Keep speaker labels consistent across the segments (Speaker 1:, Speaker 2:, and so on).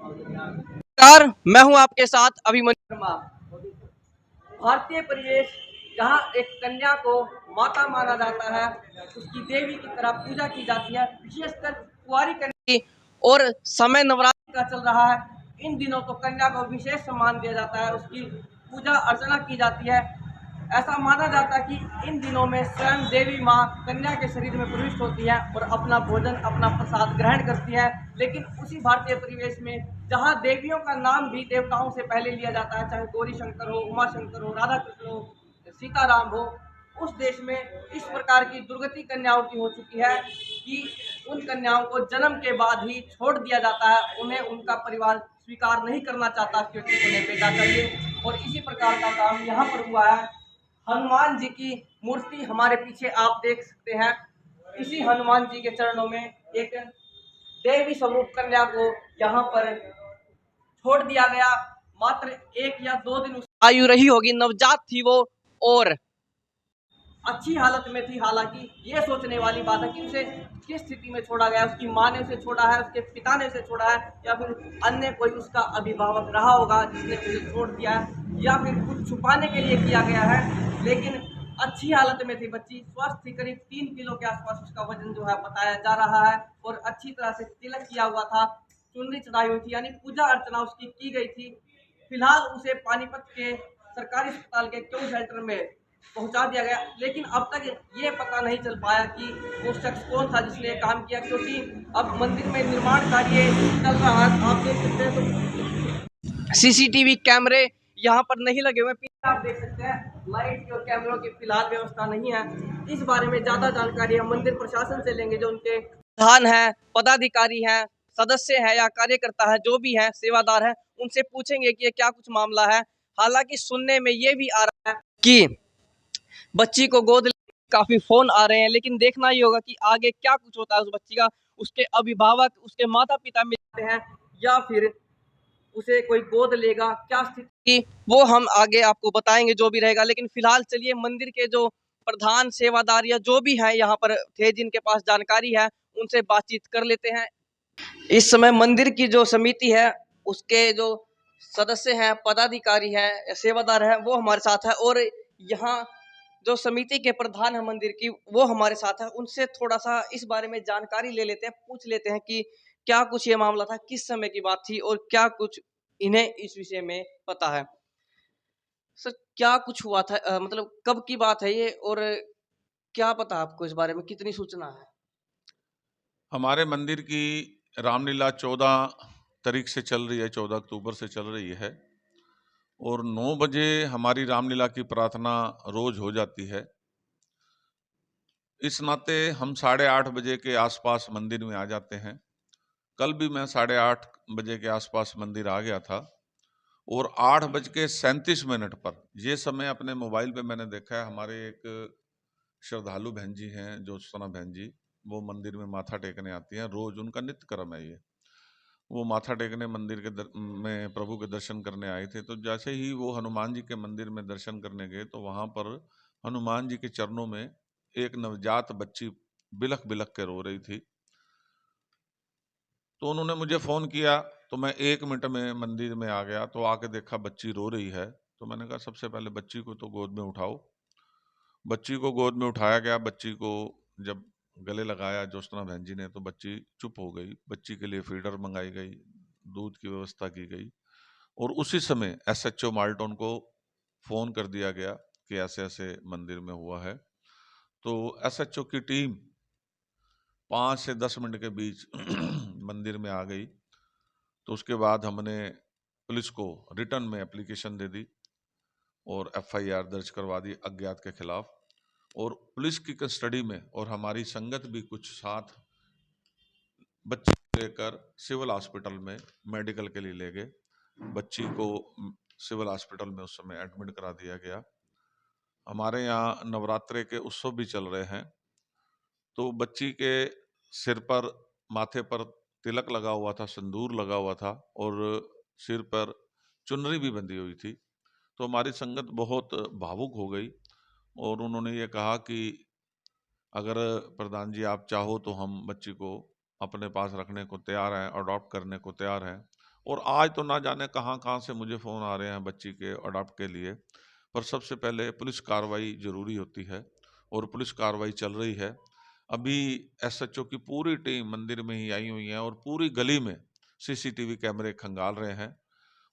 Speaker 1: नमस्कार, मैं हूं आपके साथ अभिमन्यु शर्मा। भारतीय परिवेश जहां एक कन्या को माता माना जाता है, उसकी देवी की तरह पूजा की जाती है, विशेषकर कुंवारी कन्या की, और समय नवरात्रि का चल रहा है। इन दिनों तो कन्या को विशेष सम्मान दिया जाता है, उसकी पूजा अर्चना की जाती है। ऐसा माना जाता है कि इन दिनों में स्वयं देवी माँ कन्या के शरीर में प्रविष्ट होती है और अपना भोजन, अपना प्रसाद ग्रहण करती है। लेकिन उसी भारतीय परिवेश में जहाँ देवियों का नाम भी देवताओं से पहले लिया जाता है, चाहे गौरी शंकर हो, उमा शंकर हो, राधा कृष्ण हो, सीताराम हो, उस देश में इस प्रकार की दुर्गति कन्याओं की हो चुकी है कि उन कन्याओं को जन्म के बाद ही छोड़ दिया जाता है। उन्हें उनका परिवार स्वीकार नहीं करना चाहता क्योंकि उन्हें बेटा चाहिए, और इसी प्रकार का काम यहाँ पर हुआ है। हनुमान जी की मूर्ति हमारे पीछे आप देख सकते हैं। इसी हनुमान जी के चरणों में एक देवी स्वरूप कन्या को यहाँ पर छोड़ दिया गया। मात्र 1 या 2 दिन उसकी आयु रही होगी, नवजात थी वो, और अच्छी हालत में थी। हालांकि ये सोचने वाली बात है कि उसे किस स्थिति में छोड़ा गया। उसकी माँ ने उसे छोड़ा है, उसके पिता ने उसे छोड़ा है, या फिर अन्य कोई उसका अभिभावक रहा होगा जिसने उसे छोड़ दिया है, या फिर कुछ छुपाने के लिए किया गया है। लेकिन अच्छी हालत में थी बच्ची, स्वस्थ थी। करीब 3 किलो के आसपास उसका वजन जो है बताया जा रहा है, और अच्छी तरह से तिलक किया हुआ था, चुनरी चढ़ाई हुई थी, यानी पूजा अर्चना उसकी की गई थी। फिलहाल उसे पानीपत के सरकारी अस्पताल के क्यू सेंटर में पहुंचा दिया गया। लेकिन अब तक ये पता नहीं चल पाया कि वो शख्स कौन था जिसने काम किया, क्योंकि अब मंदिर में निर्माण कार्य चल रहा है। आप देख सकते हैं तो सीसीटीवी कैमरे यहाँ पर नहीं लगे हुए। पीछे आप देख सकते हैं लाइट की और कैमरों की फिलहाल व्यवस्था नहीं है। इस बारे में ज्यादा जानकारी हम मंदिर प्रशासन से लेंगे, जो उनके प्रधान है, पदाधिकारी हैं, सदस्य हैं या कार्यकर्ता है, जो भी है, सेवादार है, उनसे पूछेंगे कि ये क्या कुछ मामला है। हालांकि सुनने में ये भी आ रहा है कि बच्ची को गोद काफी फोन आ रहे हैं, लेकिन देखना ही होगा कि आगे क्या कुछ होता है उस बच्ची का। उसके अभिभावक, उसके माता पिता मिलते हैं, या फिर उसे कोई गोद लेगा, क्या स्थिति, वो हम आगे आपको बताएंगे जो भी रहेगा। लेकिन फिलहाल चलिए मंदिर के जो प्रधान, सेवादार या जो भी है यहाँ पर थे, जिनके पास जानकारी है, उनसे बातचीत कर लेते हैं। इस समय मंदिर की जो समिति है, उसके जो सदस्य हैं, पदाधिकारी हैं, सेवादार हैं, वो हमारे साथ है, और यहाँ जो समिति के प्रधान है मंदिर की, वो हमारे साथ है। उनसे थोड़ा सा इस बारे में जानकारी ले लेते हैं, पूछ लेते हैं कि क्या कुछ ये मामला था, किस समय की बात थी, और क्या कुछ इन्हें इस विषय में पता है। सर, क्या कुछ हुआ था, मतलब कब की बात है ये, और क्या पता आपको इस बारे में, कितनी सूचना है?
Speaker 2: हमारे मंदिर की रामलीला 14 तारीख से चल रही है, 14 अक्टूबर से चल रही है, और 9 बजे हमारी रामलीला की प्रार्थना रोज हो जाती है। इस नाते हम 8:30 बजे के आसपास मंदिर में आ जाते हैं। कल भी मैं 8:30 बजे के आसपास मंदिर आ गया था, और 8:37 पर, ये समय अपने मोबाइल पे मैंने देखा है, हमारे एक श्रद्धालु बहन जी हैं, ज्योत्सना बहन जी, वो मंदिर में माथा टेकने आती हैं, रोज उनका नित्य कर्म है ये। वो माथा टेकने मंदिर के में प्रभु के दर्शन करने आए थे। तो जैसे ही वो हनुमान जी के मंदिर में दर्शन करने गए, तो वहां पर हनुमान जी के चरणों में एक नवजात बच्ची बिलख बिलख के रो रही थी। तो उन्होंने मुझे फोन किया, तो मैं 1 मिनट में मंदिर में आ गया। तो आके देखा बच्ची रो रही है, तो मैंने कहा सबसे पहले बच्ची को तो गोद में उठाओ। बच्ची को गोद में उठाया गया। बच्ची को जब गले लगाया ज्योत्सना बहन जी ने, तो बच्ची चुप हो गई। बच्ची के लिए फीडर मंगाई गई, दूध की व्यवस्था की गई, और उसी समय एसएचओ माल्टोन को फोन कर दिया गया कि ऐसे ऐसे मंदिर में हुआ है। तो एसएचओ की टीम 5 से 10 मिनट के बीच मंदिर में आ गई। तो उसके बाद हमने पुलिस को रिटर्न में एप्लीकेशन दे दी और एफआईआर दर्ज करवा दी अज्ञात के खिलाफ। और पुलिस की कस्टडी में, और हमारी संगत भी कुछ साथ, बच्ची को लेकर सिविल हॉस्पिटल में मेडिकल के लिए ले गए। बच्ची को सिविल हॉस्पिटल में उस समय एडमिट करा दिया गया। हमारे यहाँ नवरात्रे के उत्सव भी चल रहे हैं, तो बच्ची के सिर पर, माथे पर तिलक लगा हुआ था, सिंदूर लगा हुआ था, और सिर पर चुनरी भी बंधी हुई थी। तो हमारी संगत बहुत भावुक हो गई, और उन्होंने ये कहा कि अगर प्रधान जी आप चाहो तो हम बच्ची को अपने पास रखने को तैयार हैं, अडॉप्ट करने को तैयार हैं। और आज तो ना जाने कहाँ-कहाँ से मुझे फ़ोन आ रहे हैं बच्ची के अडॉप्ट के लिए। पर सबसे पहले पुलिस कार्रवाई ज़रूरी होती है और पुलिस कार्रवाई चल रही है। अभी एसएचओ की पूरी टीम मंदिर में ही आई हुई है और पूरी गली में सीसीटीवी कैमरे खंगाल रहे हैं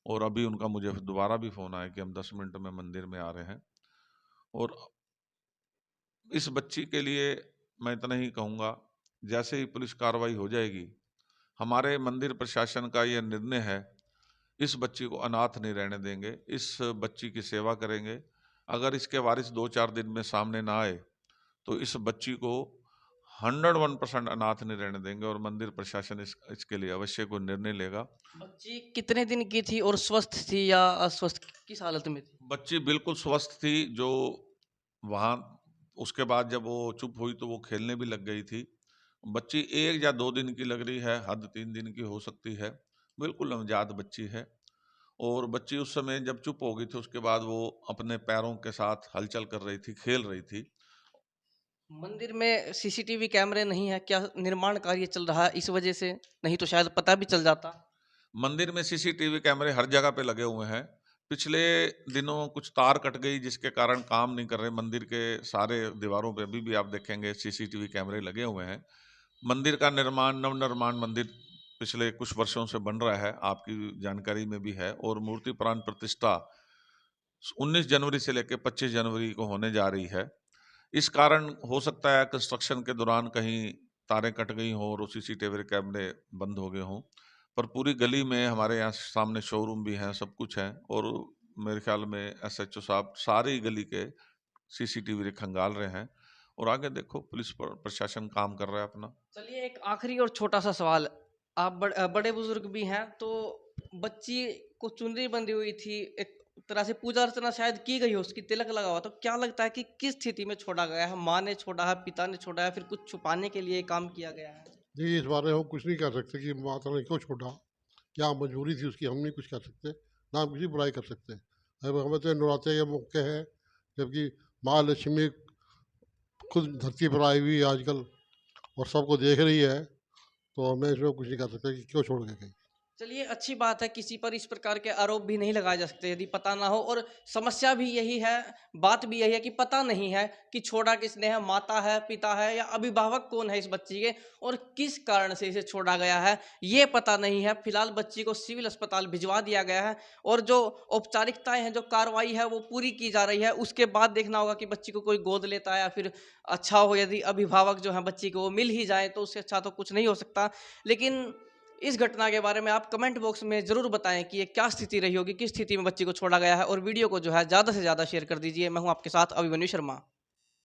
Speaker 2: और अभी उनका मुझे दोबारा भी फ़ोन आया कि हम 10 मिनट में मंदिर में आ रहे हैं। और इस बच्ची के लिए मैं इतना ही कहूँगा, जैसे ही पुलिस कार्रवाई हो जाएगी, हमारे मंदिर प्रशासन का यह निर्णय है, इस बच्ची को अनाथ नहीं रहने देंगे, इस बच्ची की सेवा करेंगे। अगर इसके वारिस 2-4 दिन में सामने ना आए, तो इस बच्ची को 101% अनाथ नहीं रहने देंगे और मंदिर प्रशासन इसके लिए अवश्य कोई निर्णय लेगा।
Speaker 1: बच्ची कितने दिन की थी और स्वस्थ थी या अस्वस्थ, किस हालत में थी?
Speaker 2: बच्ची बिल्कुल स्वस्थ थी, जो वहाँ उसके बाद जब वो चुप हुई तो वो खेलने भी लग गई थी। बच्ची 1 या 2 दिन की लग रही है, हद 3 दिन की हो सकती है। बिल्कुल नवजात बच्ची है और बच्ची उस समय जब चुप हो गई थी, उसके बाद वो अपने पैरों के साथ हलचल कर रही थी, खेल रही थी।
Speaker 1: मंदिर में सीसीटीवी कैमरे नहीं है, क्या निर्माण कार्य चल रहा है इस वजह से? नहीं तो शायद पता भी चल जाता।
Speaker 2: मंदिर में सीसीटीवी कैमरे हर जगह पे लगे हुए हैं। पिछले दिनों कुछ तार कट गई जिसके कारण काम नहीं कर रहे। मंदिर के सारे दीवारों पे अभी भी आप देखेंगे सीसीटीवी कैमरे लगे हुए हैं। मंदिर का निर्माण, नवनिर्माण मंदिर पिछले कुछ वर्षों से बन रहा है, आपकी जानकारी में भी है और मूर्ति प्राण प्रतिष्ठा 19 जनवरी से लेकर 25 जनवरी को होने जा रही है। इस कारण हो सकता है कंस्ट्रक्शन के दौरान कहीं तारें कट गई हों और सीसीटीवी कैमरे बंद हो गए हों। पर पूरी गली में हमारे यहाँ सामने शोरूम भी हैं, सब कुछ है और मेरे ख्याल में एसएचओ साहब सारी गली के सीसीटीवी खंगाल रहे हैं और आगे देखो पुलिस प्रशासन काम कर रहा है अपना।
Speaker 1: चलिए एक आखिरी और छोटा सा सवाल, आप बड़े बुजुर्ग भी हैं, तो बच्ची को चुनरी बंधी हुई थी, एक तरह से पूजा अर्चना शायद की गई हो, उसकी तिलक लगा हुआ, तो क्या लगता है कि किस स्थिति में छोड़ा गया है? माँ ने छोड़ा है, पिता ने छोड़ा है, फिर कुछ छुपाने के लिए काम किया गया है?
Speaker 3: जी, इस बारे में हम कुछ नहीं कह सकते कि माता ने क्यों छोड़ा, क्या मजबूरी थी उसकी, हम नहीं कुछ कर सकते, ना हम किसी बुराई कर सकते। अब हमें तो नवरात्रे के मौके हैं, जबकि माँ लक्ष्मी खुद धरती पर आई हुई है आजकल और सबको देख रही है, तो हमें इसमें कुछ नहीं कर सकते कि क्यों छोड़ के गई।
Speaker 1: चलिए अच्छी बात है, किसी पर इस प्रकार के आरोप भी नहीं लगाए जा सकते यदि पता ना हो, और समस्या भी यही है, बात भी यही है कि पता नहीं है कि छोड़ा किसने है, माता है, पिता है, या अभिभावक कौन है इस बच्ची के, और किस कारण से इसे छोड़ा गया है ये पता नहीं है। फिलहाल बच्ची को सिविल अस्पताल भिजवा दिया गया है और जो औपचारिकताएं हैं, जो कार्रवाई है वो पूरी की जा रही है। उसके बाद देखना होगा कि बच्ची को कोई गोद लेता है या फिर अच्छा हो, यदि अभिभावक जो है बच्ची को वो मिल ही जाए तो उससे अच्छा तो कुछ नहीं हो सकता। लेकिन इस घटना के बारे में आप कमेंट बॉक्स में ज़रूर बताएं कि ये क्या स्थिति रही होगी, किस स्थिति में बच्ची को छोड़ा गया है, और वीडियो को जो है ज़्यादा से ज़्यादा शेयर कर दीजिए। मैं हूं आपके साथ अभिमन्यु शर्मा।